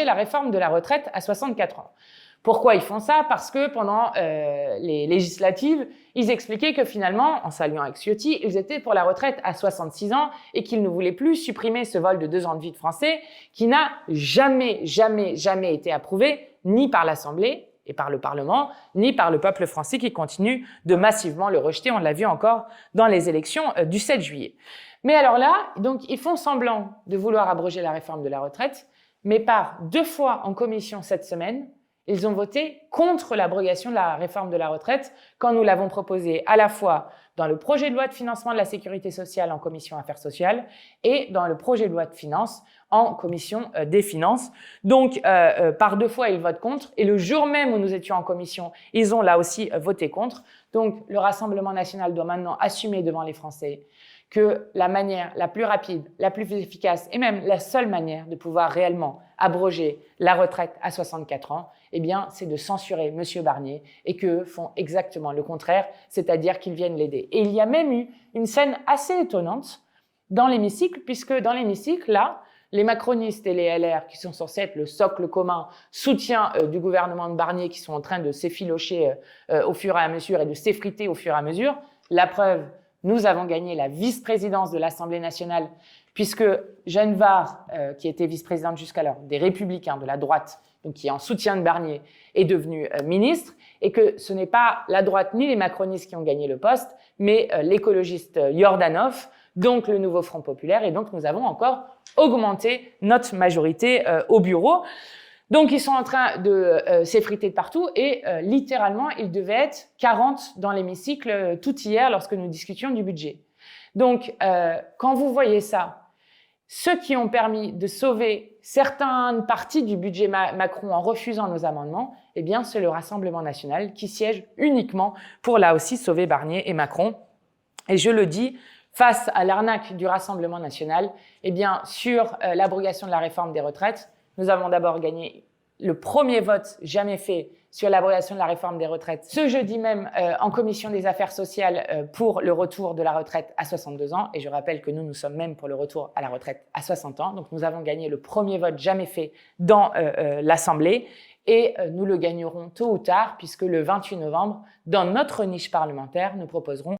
la réforme de la retraite à 64 ans. Pourquoi ils font ça? Parce que pendant les législatives, ils expliquaient que finalement, en s'alliant avec Ciotti, ils étaient pour la retraite à 66 ans et qu'ils ne voulaient plus supprimer ce vol de 2 ans de vie de Français qui n'a jamais été approuvé ni par l'Assemblée et par le Parlement, ni par le peuple français qui continue de massivement le rejeter. On l'a vu encore dans les élections du 7 juillet. Mais alors là, donc, ils font semblant de vouloir abroger la réforme de la retraite, mais par 2 fois en commission cette semaine, ils ont voté contre l'abrogation de la réforme de la retraite quand nous l'avons proposé à la fois dans le projet de loi de financement de la sécurité sociale en commission affaires sociales et dans le projet de loi de finances en commission des finances. Donc, par 2 fois, ils votent contre. Et le jour même où nous étions en commission, ils ont là aussi voté contre. Donc, le Rassemblement national doit maintenant assumer devant les Français que la manière la plus rapide, la plus efficace et même la seule manière de pouvoir réellement abroger la retraite à 64 ans, eh bien, c'est de censurer M. Barnier et qu'eux font exactement le contraire, c'est-à-dire qu'ils viennent l'aider. Et il y a même eu une scène assez étonnante dans l'hémicycle, puisque dans l'hémicycle, là, les macronistes et les LR, qui sont censés être le socle commun, soutien du gouvernement de Barnier, qui sont en train de s'effilocher au fur et à mesure et de s'effriter au fur et à mesure. La preuve, nous avons gagné la vice-présidence de l'Assemblée nationale, puisque Jeanne Var, qui était vice-présidente jusqu'alors des Républicains, de la droite, donc qui est en soutien de Barnier, est devenue ministre, et que ce n'est pas la droite ni les macronistes qui ont gagné le poste, mais l'écologiste Yordanov, donc le nouveau Front populaire, et donc nous avons encore augmenté notre majorité au bureau. Donc, ils sont en train de s'effriter de partout et littéralement, ils devaient être 40 dans l'hémicycle tout hier lorsque nous discutions du budget. Donc, quand vous voyez ça, ceux qui ont permis de sauver certaines parties du budget Macron en refusant nos amendements, eh bien, c'est le Rassemblement national qui siège uniquement pour là aussi sauver Barnier et Macron. Et je le dis, face à l'arnaque du Rassemblement national, eh bien, sur l'abrogation de la réforme des retraites, nous avons d'abord gagné le premier vote jamais fait sur l'abrogation de la réforme des retraites ce jeudi même en commission des affaires sociales pour le retour de la retraite à 62 ans. Et je rappelle que nous sommes même pour le retour à la retraite à 60 ans. Donc nous avons gagné le premier vote jamais fait dans l'Assemblée et nous le gagnerons tôt ou tard puisque le 28 novembre, dans notre niche parlementaire, nous proposerons